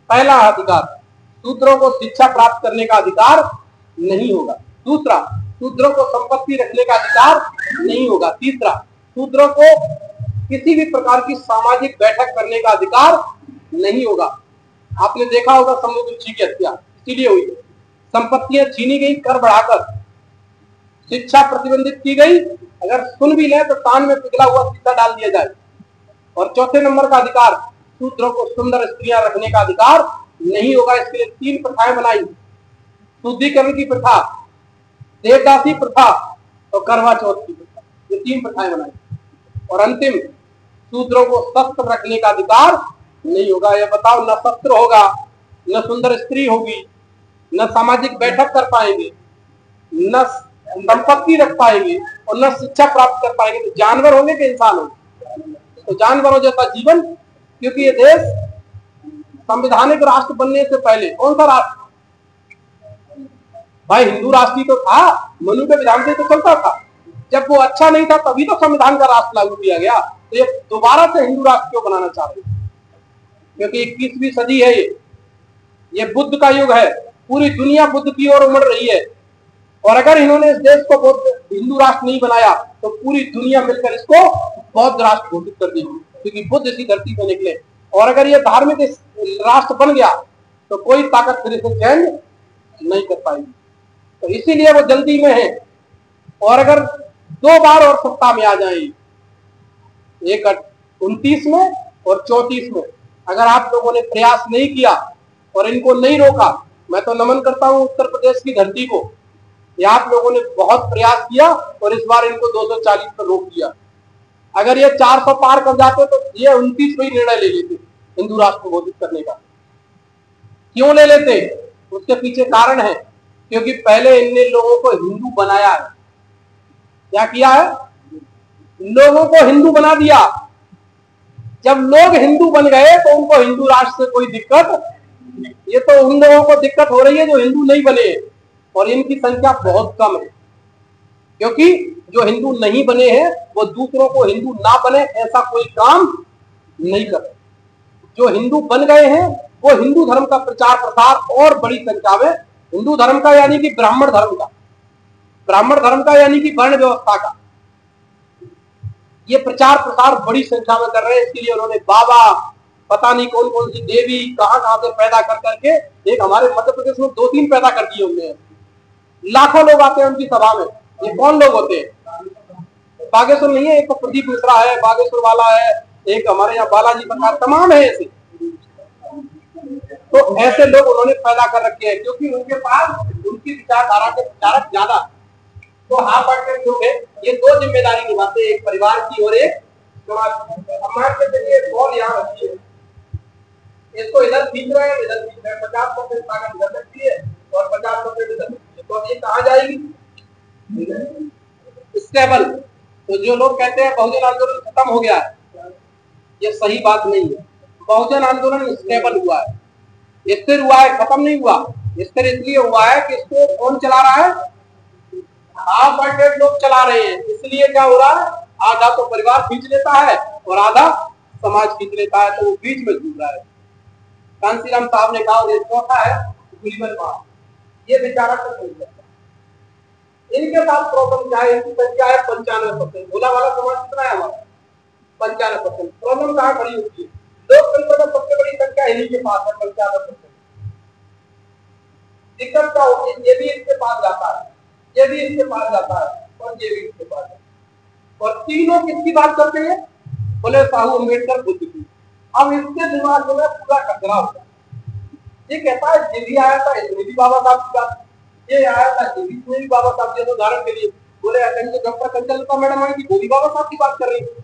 पहला अधिकार, शूद्रों को शिक्षा प्राप्त करने का अधिकार नहीं होगा। दूसरा, शूद्रों को संपत्ति रखने का अधिकार नहीं होगा। तीसरा, शूद्रों को किसी भी प्रकार की सामाजिक बैठक करने का अधिकार नहीं होगा। आपने देखा होगा समुद्रची की हत्या इसीलिए हुई, संपत्तियां छीनी गई, कर बढ़ाकर, शिक्षा प्रतिबंधित की गई, अगर सुन भी ले तो कान में पिघला हुआ शीशा डाल दिया जाए। और चौथे नंबर का अधिकार, शूद्रों को सुंदर स्त्रियां रखने का अधिकार नहीं होगा। इसके लिए 3 प्रथाएं बनाई, शुद्धिकरण की प्रथा, देवदासी प्रथा और करवा चौथ की प्रथा, ये 3 प्रथाएं बनाई। और अंतिम, शूद्रों को शस्त्र रखने का अधिकार नहीं होगा। ये बताओ, न शस्त्र होगा, न सुंदर स्त्री होगी, न सामाजिक बैठक कर पाएंगे, न संपत्ति रख पाएंगे और न शिक्षा प्राप्त कर पाएंगे। तो जानवर होंगे कि इंसान होंगे? तो जानवरों जैसा जीवन, क्योंकि ये देश संवैधानिक राष्ट्र बनने से पहले कौन सा राष्ट्र भाई? हिंदू राष्ट्र ही तो था, मनु के विधान से तो चलता था। जब वो अच्छा नहीं था तभी तो संविधान का राष्ट्र लागू किया गया। तो ये दोबारा से हिंदू राष्ट्र क्यों बनाना चाह रहे हैं? क्योंकि 21वीं सदी है, ये बुद्ध का युग है, पूरी दुनिया बुद्ध की ओर उमड़ रही है। और अगर इन्होंने इस देश को हिंदू राष्ट्र नहीं बनाया तो पूरी दुनिया मिलकर इसको बौद्ध राष्ट्र घोषित कर देगी, क्योंकि बुद्ध इसी धरती पर निकले। और अगर ये धार्मिक राष्ट्र बन गया तो कोई ताकत फिर इसे चेंज नहीं कर पाएगी। तो इसीलिए वो जल्दी में है। और अगर 2 बार और सत्ता में आ जाए, एक 29 में और 34 में, अगर आप लोगों ने प्रयास नहीं किया और इनको नहीं रोका, मैं तो नमन करता हूं उत्तर प्रदेश की धरती को, या आप लोगों ने बहुत प्रयास किया और इस बार इनको 240 पर रोक दिया। अगर ये 400 पार कर जाते तो ये 29 में ही निर्णय ले लेते हिंदू राष्ट्र घोषित करने का। क्यों ले लेते? उसके पीछे कारण है, क्योंकि पहले इनने लोगों को हिंदू बनाया है। क्या किया है? लोगों को हिंदू बना दिया। जब लोग हिंदू बन गए तो उनको हिंदू राष्ट्र से कोई दिक्कत, ये तो उन लोगों को दिक्कत हो रही है जो हिंदू नहीं बने, और इनकी संख्या बहुत कम है। क्योंकि जो हिंदू नहीं बने हैं वो दूसरों को हिंदू ना बने ऐसा कोई काम नहीं करते। जो हिंदू बन गए हैं वो हिंदू धर्म का प्रचार प्रसार और बड़ी संख्या में, हिंदू धर्म का यानी कि ब्राह्मण धर्म का, ब्राह्मण धर्म का यानी कि वर्ण व्यवस्था का, ये प्रचार प्रसार बड़ी संख्या में कर रहे हैं। इसके लिए उन्होंने बाबा, पता नहीं कौन कौन सी देवी कहां से पैदा कर करके, एक हमारे मध्य प्रदेश में 2-3 पैदा कर दिए उन्होंने। लाखों लोग आते हैं उनकी सभा में। ये कौन लोग होते हैं? बागेश्वर नहीं है, एक तो प्रदीप मिश्रा है, बागेश्वर वाला है, एक हमारे यहाँ बालाजी प्रसाद, तमाम है ऐसे। तो ऐसे लोग उन्होंने पैदा कर रखे हैं, क्योंकि उनके पास उनकी विचारधारा के प्रचारक ज्यादा। तो हाँ बढ़ के लोग है, ये 2 जिम्मेदारी निभाते हैं, एक परिवार की और एक समाज की। समाज के जरिए बॉल यहाँ रखी है, इसको इधर खींच रहे हैं, इधर खींच रहे हैं, 50% ताकत इधर रखती है और 50% इधर। तो ये कहाँ जाएगी? स्टेबल। तो जो लोग कहते हैं बहुजन आंदोलन खत्म हो गया है, ये सही बात नहीं है। बहुजन आंदोलन स्टेबल हुआ है, स्थिर हुआ है, खत्म नहीं हुआ। स्थिर इसलिए हुआ है कि इसको कौन चला रहा है? हाफ हार्टेड लोग चला रहे हैं। इसलिए क्या हो रहा है? आधा तो परिवार खींच लेता है और आधा समाज खींच लेता है, तो वो बीच में घूम रहा है। कांसीराम साहब ने कहा चौथा है गुलीबल बात, ये बेचारा तो नहीं है। इनके साथ प्रॉब्लम क्या है? इनकी संख्या है 95%। भोला वाला समाज कितना है हमारा? 95%। प्रॉब्लम कहाँ खड़ी होती है? लोकतंत्र में सबसे बड़ी संख्या इन्हीं के पास है, 95%। दिक्कत क्या होती है? ये भी इसके पास जाता है, ये भी इसके पास जाता है और ये भी इसके पास जाता है। और तीनों किसकी बात करते हैं? बोले साहू अम्बेडकर, बुद्ध की। अब इसके दिमाग में पूरा कचरा होता है। ये कहता है ये भी आया था, इसमें भी बाबा साहब की बात, ये आया था ये भी बाबा साहब। जैसे उदाहरण के लिए बोले डॉक्टर कंचनलता मैडम आई थी, वो भी बाबा साहब की बात कर रही थी।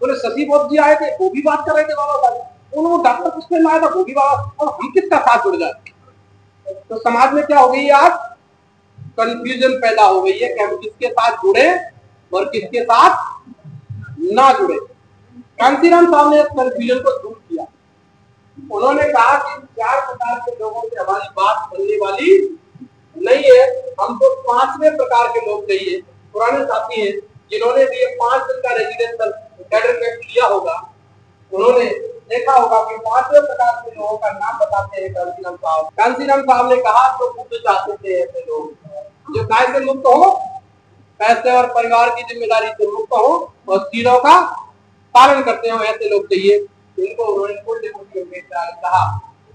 बोले शशि बोस जी आए थे, वो भी बात कर रहे थे बाबा साहब। उन्होंने डॉक्टर पूछने में आया था, वो भी बाबा। अब हम किसका साथ जुड़ जाए? तो समाज में क्या हो गई है आज? कंफ्यूजन पैदा हो गई है कि हम किसके साथ जुड़े और किसके साथ ना जुड़े। कांसीराम साहब ने इस कंफ्यूजन को दूर किया। उन्होंने कहा कि 4 प्रकार के लोगों से हमारी बात बनने वाली नहीं है, हमको 5वें प्रकार के लोग चाहिए। पुराने साथी हैं जिन्होंने भी 5 दिन का रेजिडेंशियल कैडर कैंप लिया होगा, उन्होंने देखा होगा कि 5वें प्रकार के लोग लोगों का नाम बताते हैं कांसीराम साहब। कांसीराम साहब ने कहा तो मुक्त चाहते थे ऐसे लोग जो काय से मुक्त हो, पैसे और परिवार की जिम्मेदारी से मुक्त हो और चीजों का पालन करते हो, ऐसे लोग चाहिए। इनको उन्होंने फुल डेमोक्रेसी अम्बेडकर कहा।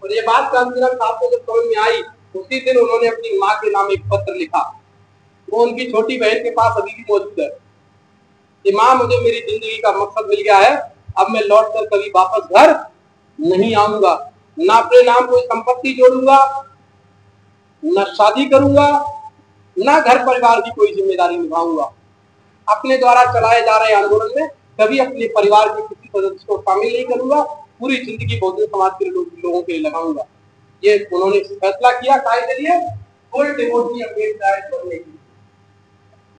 और ये बात कांसीराम साहब को जब समझ में आई, उसी दिन उन्होंने अपनी माँ के नाम एक पत्र लिखा। वो उनकी छोटी बहन के पास अभी भी मौजूद है कि माँ, मुझे मेरी जिंदगी का मकसद मिल गया है, अब मैं लौट कर कभी वापस घर नहीं आऊंगा, ना अपने नाम कोई संपत्ति जोड़ूंगा, न शादी करूंगा, ना घर परिवार की कोई जिम्मेदारी निभाऊंगा। अपने द्वारा चलाए जा रहे आंदोलन में कभी अपने परिवार के किसी सदस्य को शामिल नहीं करूंगा, पूरी जिंदगी बहुजन समाज के लोगों के लिए लगाऊंगा। ये उन्होंने फैसला किया काय के लिए, फुल डेमोक्रेसी अम्बेडकर बनने की।